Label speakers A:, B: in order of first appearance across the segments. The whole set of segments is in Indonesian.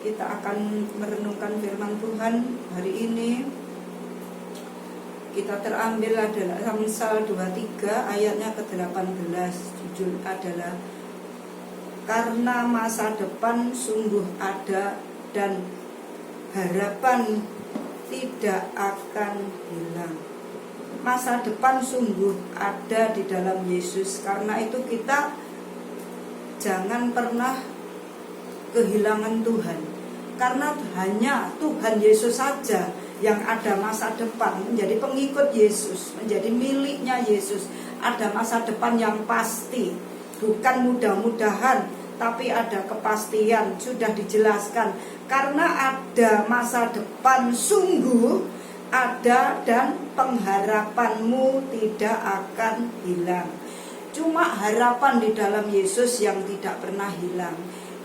A: Kita akan merenungkan firman Tuhan hari ini. Kita terambil adalah Amsal 23 ayatnya ke-18. Judul adalah karena masa depan sungguh ada dan harapan tidak akan hilang. Masa depan sungguh ada di dalam Yesus. Karena itu kita jangan pernah kehilangan Tuhan. Karena hanya Tuhan Yesus saja yang ada masa depan, menjadi pengikut Yesus, menjadi miliknya Yesus. Ada masa depan yang pasti, bukan mudah-mudahan, tapi ada kepastian. Sudah dijelaskan, karena ada masa depan sungguh ada dan pengharapanmu tidak akan hilang. Cuma harapan di dalam Yesus yang tidak pernah hilang.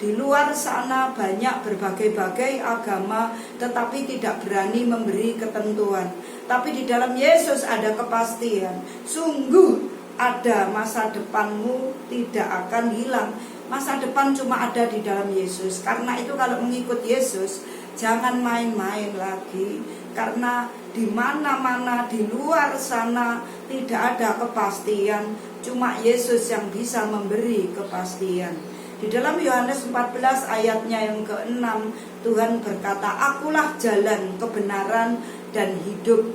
A: Di luar sana banyak berbagai-bagai agama, tetapi tidak berani memberi ketentuan. Tapi di dalam Yesus ada kepastian. Sungguh ada masa depanmu tidak akan hilang. Masa depan cuma ada di dalam Yesus. Karena itu kalau mengikut Yesus, jangan main-main lagi. Karena di mana-mana di luar sana tidak ada kepastian. Cuma Yesus yang bisa memberi kepastian. Di dalam Yohanes 14 ayatnya yang ke-6, Tuhan berkata, akulah jalan, kebenaran, dan hidup.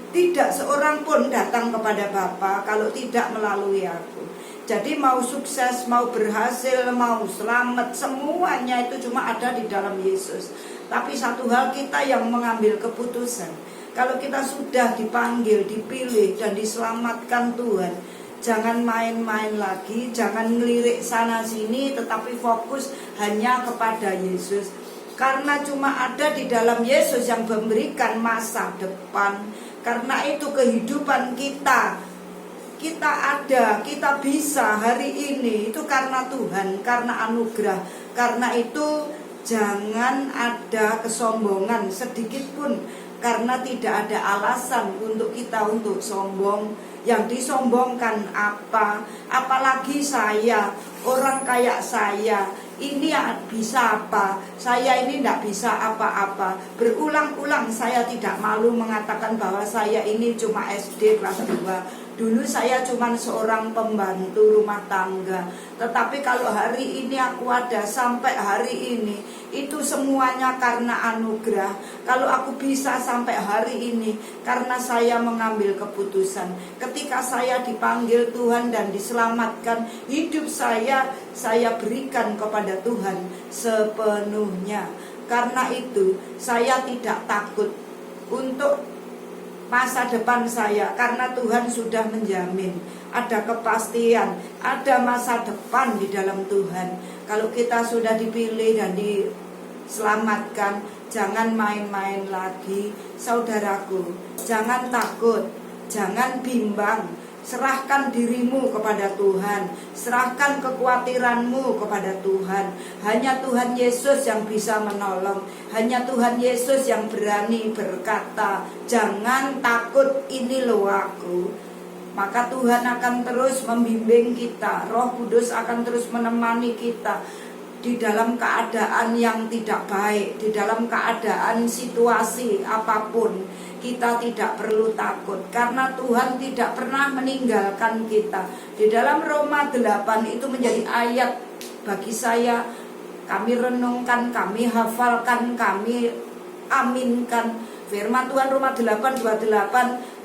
A: Tidak seorang pun datang kepada Bapa kalau tidak melalui aku. Jadi mau sukses, mau berhasil, mau selamat, semuanya itu cuma ada di dalam Yesus. Tapi satu hal, kita yang mengambil keputusan. Kalau kita sudah dipanggil, dipilih, dan diselamatkan Tuhan, jangan main-main lagi, jangan ngelirik sana sini, tetapi fokus hanya kepada Yesus. Karena cuma ada di dalam Yesus yang memberikan masa depan. Karena itu kehidupan kita ada, kita bisa hari ini, itu karena Tuhan, karena anugerah. Karena itu jangan ada kesombongan sedikit pun. Karena tidak ada alasan untuk kita untuk sombong. Yang disombongkan apa? Apalagi saya, orang kayak saya, ini bisa apa? Saya ini tidak bisa apa-apa. Berulang-ulang saya tidak malu mengatakan bahwa saya ini cuma SD kelas 2. Dulu saya cuma seorang pembantu rumah tangga. Tetapi kalau hari ini aku ada sampai hari ini, itu semuanya karena anugerah. Kalau aku bisa sampai hari ini, karena saya mengambil keputusan. Ketika saya dipanggil Tuhan dan diselamatkan, hidup saya berikan kepada Tuhan sepenuhnya. Karena itu saya tidak takut untuk masa depan saya, karena Tuhan sudah menjamin. Ada kepastian, ada masa depan di dalam Tuhan. Kalau kita sudah dipilih dan diselamatkan, jangan main-main lagi. Saudaraku, jangan takut, jangan bimbang. Serahkan dirimu kepada Tuhan. Serahkan kekhawatiranmu kepada Tuhan. Hanya Tuhan Yesus yang bisa menolong. Hanya Tuhan Yesus yang berani berkata, jangan takut, ini loh aku. Maka Tuhan akan terus membimbing kita. Roh Kudus akan terus menemani kita di dalam keadaan yang tidak baik, di dalam keadaan situasi apapun. Kita tidak perlu takut, karena Tuhan tidak pernah meninggalkan kita. Di dalam Roma 8 itu menjadi ayat bagi saya. Kami renungkan, kami hafalkan, kami aminkan. Firman Tuhan Roma 8:28.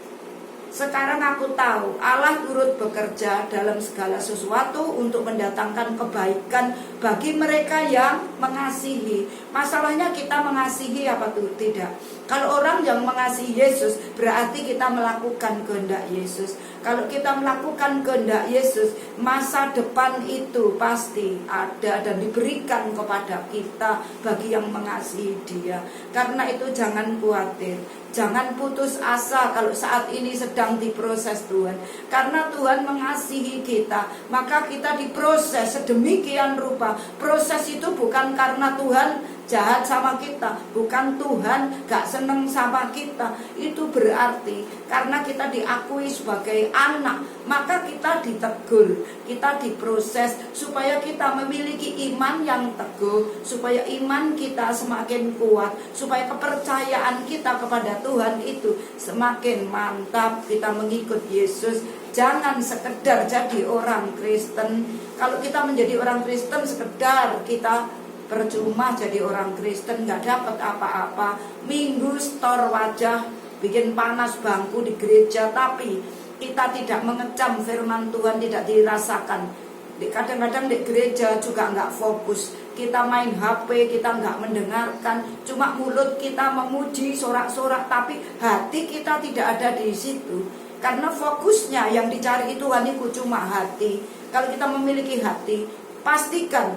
A: Sekarang aku tahu Allah turut bekerja dalam segala sesuatu untuk mendatangkan kebaikan bagi mereka yang mengasihi. Masalahnya kita mengasihi apa tuh? Tidak. Kalau orang yang mengasihi Yesus, berarti kita melakukan kehendak Yesus. Kalau kita melakukan kehendak Yesus, masa depan itu pasti ada dan diberikan kepada kita bagi yang mengasihi Dia. Karena itu jangan khawatir, jangan putus asa kalau saat ini sedang diproses Tuhan. Karena Tuhan mengasihi kita, maka kita diproses sedemikian rupa. Proses itu bukan karena Tuhan jahat sama kita, bukan Tuhan gak seneng sama kita. Itu berarti karena kita diakui sebagai anak, maka kita ditegur, kita diproses supaya kita memiliki iman yang teguh, supaya iman kita semakin kuat, supaya kepercayaan kita kepada Tuhan itu semakin mantap. Kita mengikut Yesus. Jangan sekedar jadi orang Kristen. Kalau kita menjadi orang Kristen sekedar, kita percuma jadi orang Kristen, gak dapat apa-apa. Minggu setor wajah, bikin panas bangku di gereja, tapi kita tidak mengecam firman Tuhan, tidak dirasakan. Kadang-kadang di gereja juga gak fokus. Kita main HP, kita gak mendengarkan. Cuma mulut kita memuji, sorak-sorak, tapi hati kita tidak ada di situ. Karena fokusnya yang dicari Tuhan itu cuma hati. Kalau kita memiliki hati, pastikan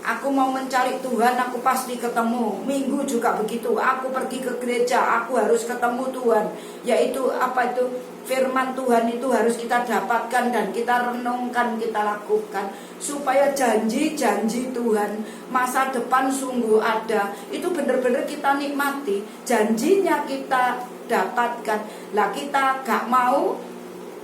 A: aku mau mencari Tuhan, aku pasti ketemu. Minggu juga begitu, aku pergi ke gereja, aku harus ketemu Tuhan. Yaitu apa itu? Firman Tuhan itu harus kita dapatkan dan kita renungkan, kita lakukan. Supaya janji-janji Tuhan masa depan sungguh ada, itu benar-benar kita nikmati. Janjinya kita dapatkan. Lah kita gak mau,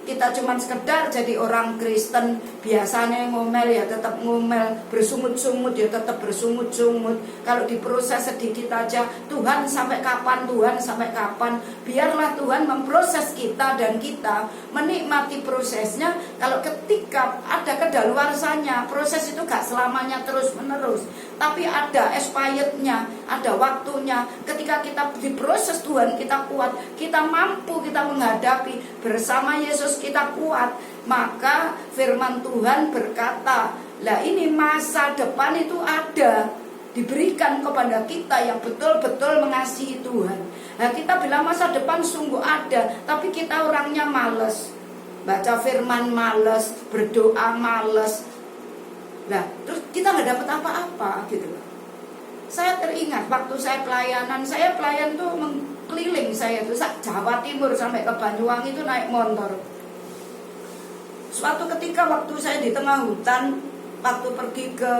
A: kita cuman sekedar jadi orang Kristen. Biasanya ngomel ya tetap ngomel, bersungut-sungut ya tetap bersungut-sungut. Kalau diproses sedikit aja, Tuhan sampai kapan, Tuhan sampai kapan. Biarlah Tuhan memproses kita dan kita menikmati prosesnya. Kalau ketika ada kedaluarsanya, proses itu gak selamanya terus menerus, tapi ada expirednya, ada waktunya. Ketika kita diproses Tuhan, kita kuat, kita mampu, kita menghadapi bersama Yesus, kita kuat. Maka firman Tuhan berkata, lah ini masa depan itu ada, diberikan kepada kita yang betul-betul mengasihi Tuhan. Nah kita bilang masa depan sungguh ada, tapi kita orangnya males, baca firman males, berdoa males. Nah terus kita nggak dapat apa-apa gitu loh. Saya teringat waktu saya pelayanan, saya pelayan tuh mengkeliling, saya tuh Jawa Timur sampai ke Banyuwangi itu naik motor. Suatu ketika waktu saya di tengah hutan, waktu pergi ke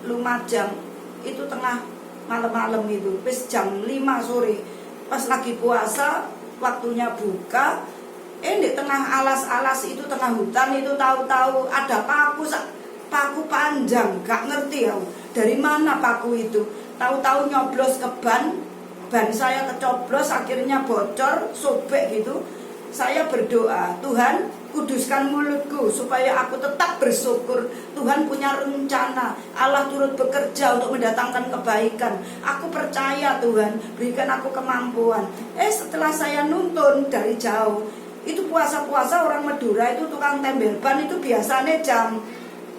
A: Lumajang, itu tengah malam-malam itu, pas jam 5 sore, pas lagi puasa, waktunya buka, di tengah alas-alas itu, tengah hutan itu, tahu-tahu ada paku panjang, gak ngerti ya, dari mana paku itu. Tahu-tahu nyoblos ke ban saya kecoblos, akhirnya bocor, sobek gitu. Saya berdoa, Tuhan kuduskan mulutku supaya aku tetap bersyukur. Tuhan punya rencana, Allah turut bekerja untuk mendatangkan kebaikan. Aku percaya Tuhan, berikan aku kemampuan. Setelah saya nuntun dari jauh, itu puasa-puasa orang Madura itu tukang tembel ban itu biasanya jam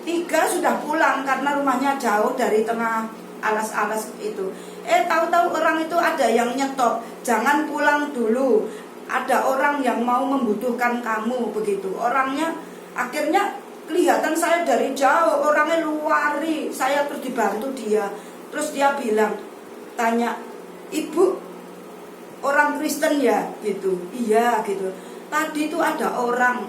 A: 3 sudah pulang karena rumahnya jauh dari tengah alas-alas itu. Tahu-tahu orang itu ada yang nyetop, jangan pulang dulu, ada orang yang mau membutuhkan kamu, begitu. Orangnya akhirnya kelihatan saya dari jauh, orangnya luari, saya terus dibantu dia. Terus dia bilang, tanya, ibu orang Kristen ya, gitu. Iya gitu. Tadi itu ada orang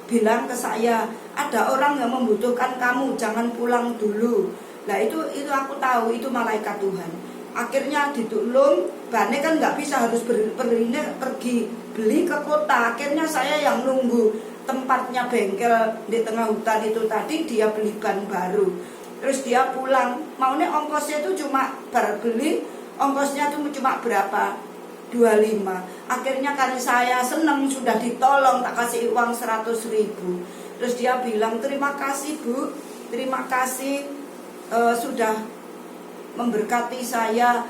A: bilang ke saya, ada orang yang membutuhkan kamu, jangan pulang dulu. Nah itu aku tahu itu malaikat Tuhan. Akhirnya ditulung, bannya kan nggak bisa, harus pergi beli ke kota. Akhirnya saya yang nunggu tempatnya bengkel di tengah hutan itu tadi, dia beli ban baru. Terus dia pulang, maunya ongkosnya itu cuma beli, ongkosnya itu cuma berapa? 25. Akhirnya karena saya senang sudah ditolong, tak kasih uang 100.000. Terus dia bilang, terima kasih Bu, terima kasih sudah memberkati saya.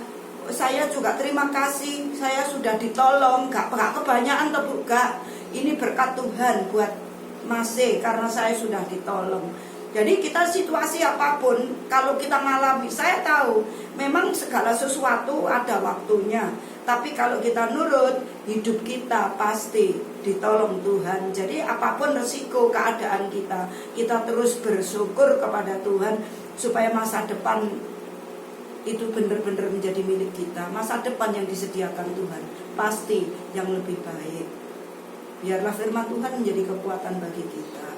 A: Saya juga terima kasih, saya sudah ditolong, gak kebanyakan tuh gak. Ini berkat Tuhan buat Mase karena saya sudah ditolong. Jadi kita situasi apapun, kalau kita ngalami, saya tahu memang segala sesuatu ada waktunya. Tapi kalau kita nurut, hidup kita pasti ditolong Tuhan. Jadi apapun resiko keadaan kita terus bersyukur kepada Tuhan supaya masa depan itu benar-benar menjadi milik kita. Masa depan yang disediakan Tuhan pasti yang lebih baik. Biarlah firman Tuhan menjadi kekuatan bagi kita.